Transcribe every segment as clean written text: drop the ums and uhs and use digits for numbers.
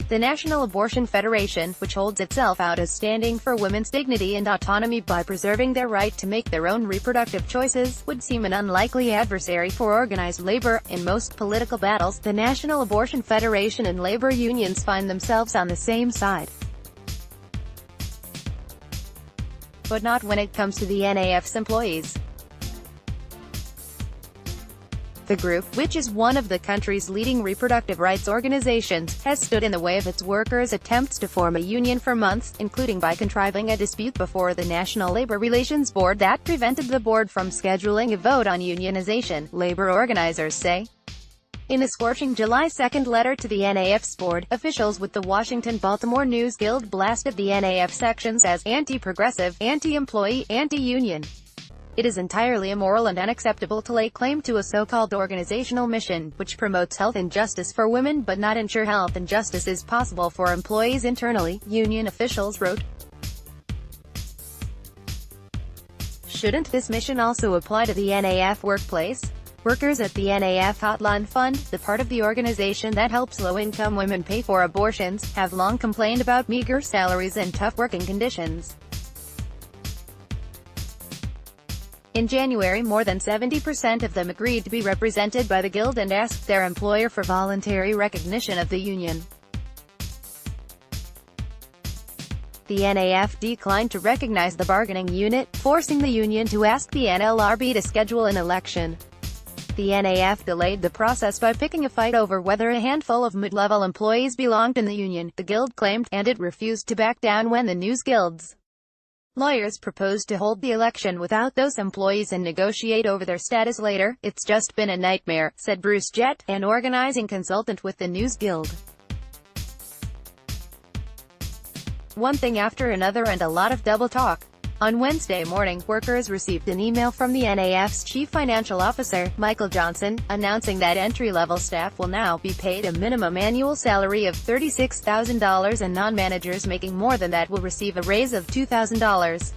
The National Abortion Federation, which holds itself out as standing for women's dignity and autonomy by preserving their right to make their own reproductive choices, would seem an unlikely adversary for organized labor. In most political battles, the National Abortion Federation and labor unions find themselves on the same side. But not when it comes to the NAF's employees. The group, which is one of the country's leading reproductive rights organizations, has stood in the way of its workers' attempts to form a union for months, including by contriving a dispute before the National Labor Relations Board that prevented the board from scheduling a vote on unionization, labor organizers say. In a scorching July 2 letter to the NAF's board, officials with the Washington-Baltimore News Guild blasted the NAF sections as anti-progressive, anti-employee, anti-union. It is entirely immoral and unacceptable to lay claim to a so-called organizational mission, which promotes health and justice for women but not ensure health and justice is possible for employees internally, union officials wrote. Shouldn't this mission also apply to the NAF workplace? Workers at the NAF Hotline Fund, the part of the organization that helps low-income women pay for abortions, have long complained about meager salaries and tough working conditions. In January, more than 70% of them agreed to be represented by the Guild and asked their employer for voluntary recognition of the union. The NAF declined to recognize the bargaining unit, forcing the union to ask the NLRB to schedule an election. The NAF delayed the process by picking a fight over whether a handful of mid-level employees belonged in the union, the Guild claimed, and it refused to back down when the News Guild's lawyers proposed to hold the election without those employees and negotiate over their status later. It's just been a nightmare, said Bruce Jett, an organizing consultant with the News Guild. One thing after another and a lot of double talk. On Wednesday morning, workers received an email from the NAF's chief financial officer, Michael Johnson, announcing that entry-level staff will now be paid a minimum annual salary of $36,000 and non-managers making more than that will receive a raise of $2,000.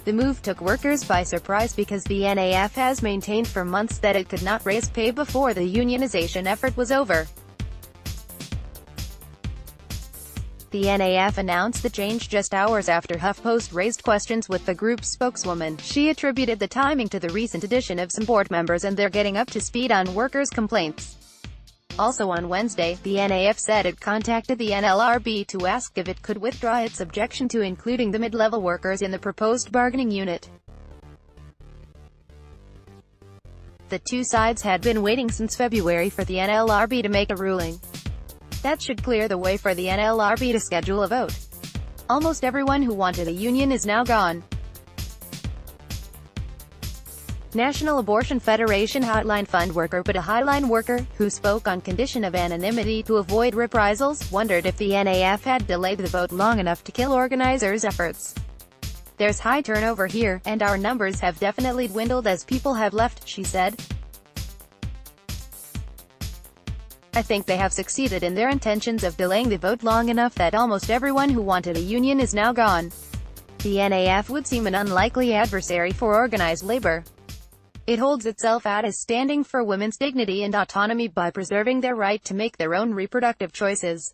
The move took workers by surprise because the NAF has maintained for months that it could not raise pay before the unionization effort was over. The NAF announced the change just hours after HuffPost raised questions with the group's spokeswoman. She attributed the timing to the recent addition of some board members and their getting up to speed on workers' complaints. Also on Wednesday, the NAF said it contacted the NLRB to ask if it could withdraw its objection to including the mid-level workers in the proposed bargaining unit. The two sides had been waiting since February for the NLRB to make a ruling. That should clear the way for the NLRB to schedule a vote. Almost everyone who wanted a union is now gone. National Abortion Federation Hotline Fund worker but a Hotline worker, who spoke on condition of anonymity to avoid reprisals, wondered if the NAF had delayed the vote long enough to kill organizers' efforts. There's high turnover here, and our numbers have definitely dwindled as people have left, she said. I think they have succeeded in their intentions of delaying the vote long enough that almost everyone who wanted a union is now gone. The NAF would seem an unlikely adversary for organized labor. It holds itself out as standing for women's dignity and autonomy by preserving their right to make their own reproductive choices.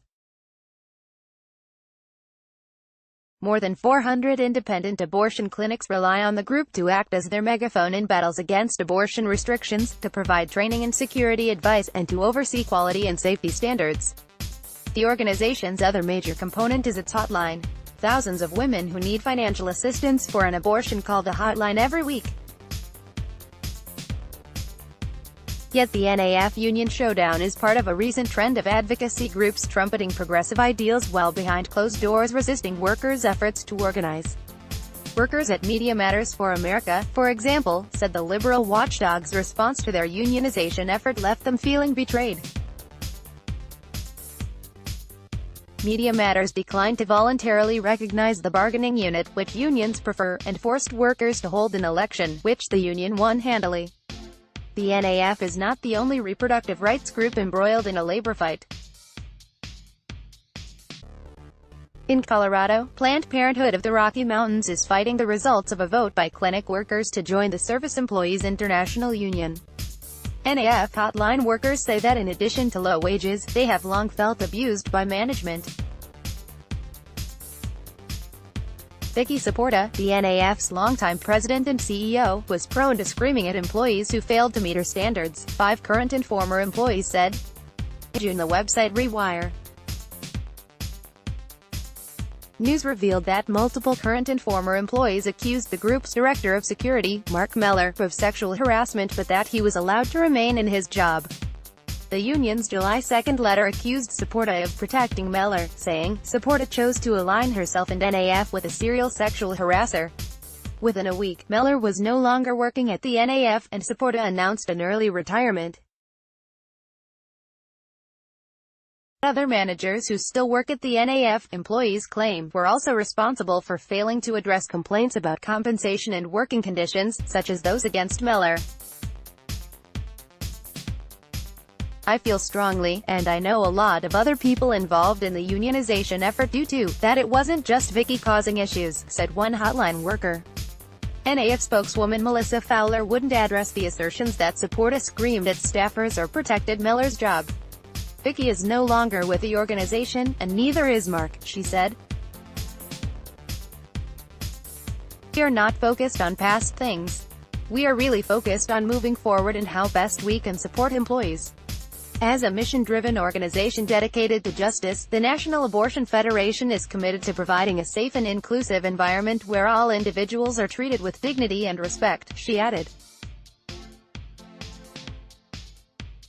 More than 400 independent abortion clinics rely on the group to act as their megaphone in battles against abortion restrictions, to provide training and security advice, and to oversee quality and safety standards. The organization's other major component is its hotline. Thousands of women who need financial assistance for an abortion call the hotline every week. Yet the NAF union showdown is part of a recent trend of advocacy groups trumpeting progressive ideals while behind closed doors resisting workers' efforts to organize. Workers at Media Matters for America, for example, said the liberal watchdog's response to their unionization effort left them feeling betrayed. Media Matters declined to voluntarily recognize the bargaining unit, which unions prefer, and forced workers to hold an election, which the union won handily. The NAF is not the only reproductive rights group embroiled in a labor fight. In Colorado, Planned Parenthood of the Rocky Mountains is fighting the results of a vote by clinic workers to join the Service Employees International Union. NAF hotline workers say that in addition to low wages, they have long felt abused by management. Vicky Saporta, the NAF's longtime president and CEO, was prone to screaming at employees who failed to meet her standards, 5 current and former employees said. In June, the website Rewire News revealed that multiple current and former employees accused the group's director of security, Mark Meller, of sexual harassment, but that he was allowed to remain in his job. The union's July 2 letter accused Saporta of protecting Meller, saying, Saporta chose to align herself and NAF with a serial sexual harasser. Within a week, Meller was no longer working at the NAF, and Saporta announced an early retirement. Other managers who still work at the NAF, employees claim, were also responsible for failing to address complaints about compensation and working conditions, such as those against Meller. I feel strongly, and I know a lot of other people involved in the unionization effort do too, that it wasn't just Vicky causing issues, said one hotline worker. NAF spokeswoman Melissa Fowler wouldn't address the assertions that Saporta screamed at staffers or protected Meller's job. Vicky is no longer with the organization, and neither is Mark, she said. We are not focused on past things. We are really focused on moving forward and how best we can support employees. As a mission-driven organization dedicated to justice, the National Abortion Federation is committed to providing a safe and inclusive environment where all individuals are treated with dignity and respect, she added.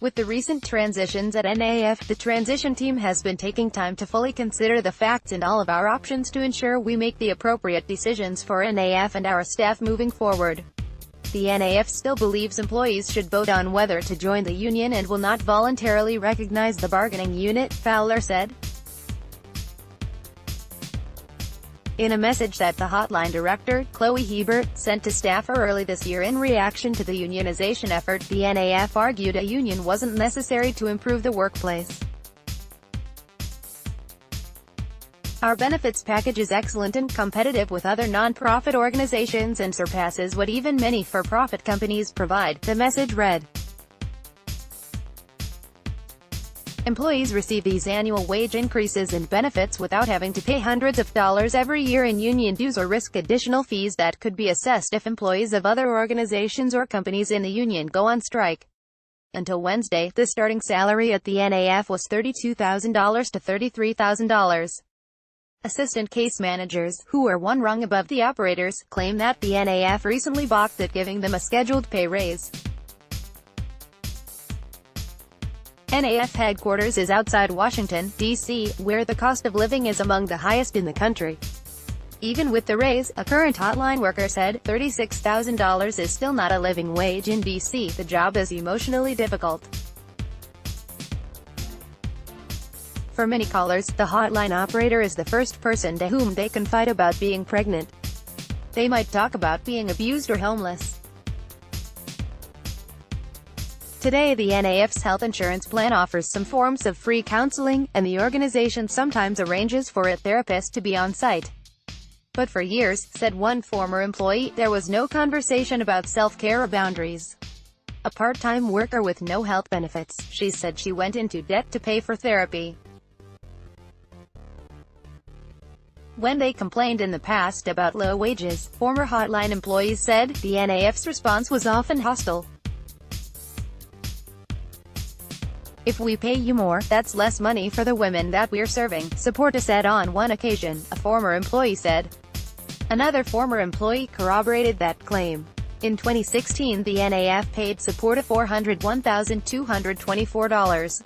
With the recent transitions at NAF, the transition team has been taking time to fully consider the facts and all of our options to ensure we make the appropriate decisions for NAF and our staff moving forward. The NAF still believes employees should vote on whether to join the union and will not voluntarily recognize the bargaining unit, Fowler said. In a message that the hotline director, Chloe Hebert, sent to staffer early this year in reaction to the unionization effort, the NAF argued a union wasn't necessary to improve the workplace. Our benefits package is excellent and competitive with other non-profit organizations and surpasses what even many for-profit companies provide, the message read. Employees receive these annual wage increases and benefits without having to pay hundreds of dollars every year in union dues or risk additional fees that could be assessed if employees of other organizations or companies in the union go on strike. Until Wednesday, the starting salary at the NAF was $32,000 to $33,000. Assistant case managers, who are one rung above the operators, claim that the NAF recently balked at giving them a scheduled pay raise. NAF headquarters is outside Washington, D.C., where the cost of living is among the highest in the country. Even with the raise, a current hotline worker said, $36,000 is still not a living wage in D.C. The job is emotionally difficult. For many callers, the hotline operator is the first person to whom they confide about being pregnant. They might talk about being abused or homeless. Today, the NAF's health insurance plan offers some forms of free counseling, and the organization sometimes arranges for a therapist to be on site. But for years, said one former employee, there was no conversation about self-care or boundaries. A part-time worker with no health benefits, she said she went into debt to pay for therapy. When they complained in the past about low wages, former hotline employees said, the NAF's response was often hostile. If we pay you more, that's less money for the women that we're serving, Saporta said on one occasion, a former employee said. Another former employee corroborated that claim. In 2016, the NAF paid Saporta $401,224.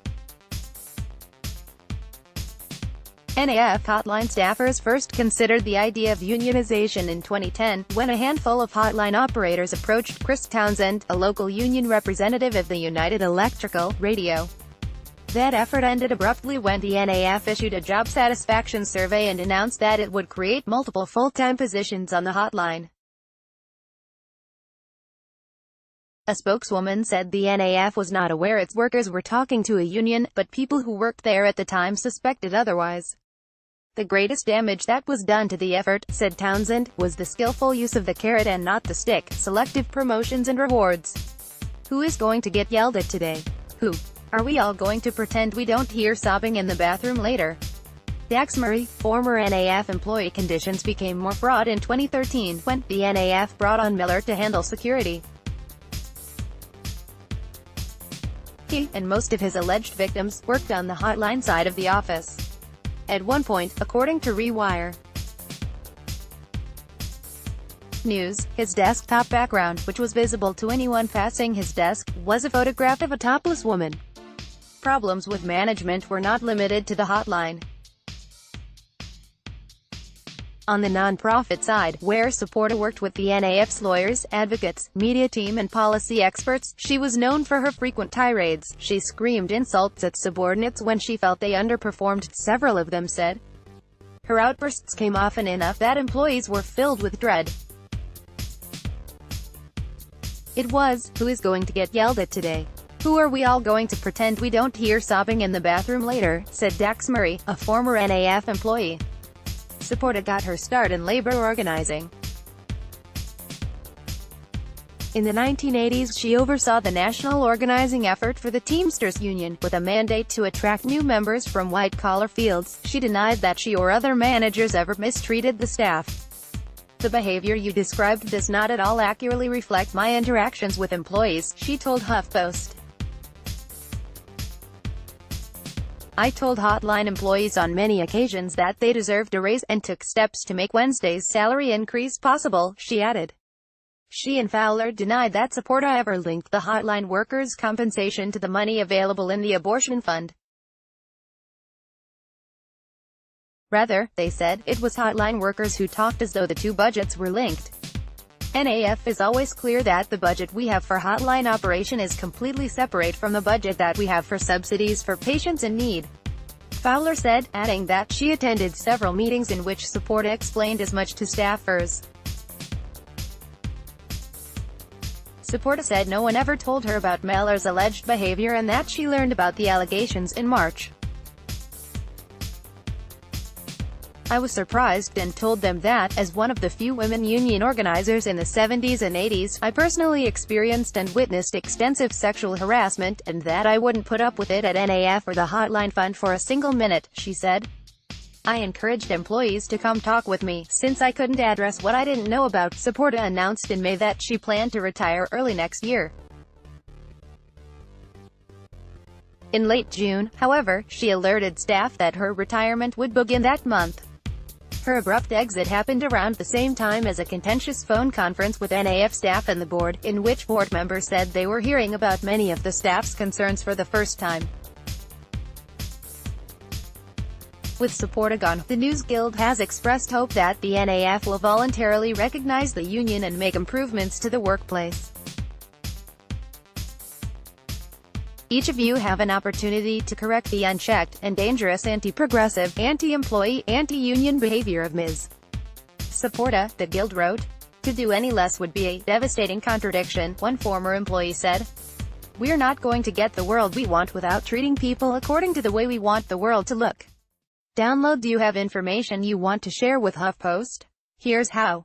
NAF hotline staffers first considered the idea of unionization in 2010, when a handful of hotline operators approached Chris Townsend, a local union representative of the United Electrical, Radio. That effort ended abruptly when the NAF issued a job satisfaction survey and announced that it would create multiple full-time positions on the hotline. A spokeswoman said the NAF was not aware its workers were talking to a union, but people who worked there at the time suspected otherwise. The greatest damage that was done to the effort, said Townsend, was the skillful use of the carrot and not the stick, selective promotions and rewards. Who is going to get yelled at today? Who? Are we all going to pretend we don't hear sobbing in the bathroom later? Dax Murray, former NAF employee. Conditions became more fraught in 2013, when the NAF brought on Miller to handle security. He, and most of his alleged victims, worked on the hotline side of the office. At one point, according to Rewire News, his desktop background, which was visible to anyone passing his desk, was a photograph of a topless woman. Problems with management were not limited to the hotline. On the non-profit side, where Saporta worked with the NAF's lawyers, advocates, media team and policy experts, she was known for her frequent tirades. She screamed insults at subordinates when she felt they underperformed, several of them said. Her outbursts came often enough that employees were filled with dread. It was, who is going to get yelled at today? Who are we all going to pretend we don't hear sobbing in the bathroom later, said Dax Murray, a former NAF employee. Saporta got her start in labor organizing. In the 1980s, she oversaw the national organizing effort for the Teamsters Union, with a mandate to attract new members from white-collar fields. She denied that she or other managers ever mistreated the staff. The behavior you described does not at all accurately reflect my interactions with employees, she told HuffPost. I told hotline employees on many occasions that they deserved a raise, and took steps to make Wednesday's salary increase possible, she added. She and Fowler denied that Saporta ever linked the hotline workers' compensation to the money available in the abortion fund. Rather, they said, it was hotline workers who talked as though the two budgets were linked. NAF is always clear that the budget we have for hotline operation is completely separate from the budget that we have for subsidies for patients in need, Fowler said, adding that she attended several meetings in which Saporta explained as much to staffers. Saporta said no one ever told her about Miller's alleged behavior and that she learned about the allegations in March. I was surprised and told them that, as one of the few women union organizers in the 70s and 80s, I personally experienced and witnessed extensive sexual harassment, and that I wouldn't put up with it at NAF or the Hotline Fund for a single minute, she said. I encouraged employees to come talk with me, since I couldn't address what I didn't know about. Saporta announced in May that she planned to retire early next year. In late June, however, she alerted staff that her retirement would begin that month. Her abrupt exit happened around the same time as a contentious phone conference with NAF staff and the board, in which board members said they were hearing about many of the staff's concerns for the first time. With Saporta gone, the News Guild has expressed hope that the NAF will voluntarily recognize the union and make improvements to the workplace. Each of you have an opportunity to correct the unchecked and dangerous anti-progressive, anti-employee, anti-union behavior of Ms. Saporta, the Guild wrote. To do any less would be a devastating contradiction, one former employee said. We're not going to get the world we want without treating people according to the way we want the world to look. Download. Do you have information you want to share with HuffPost? Here's how.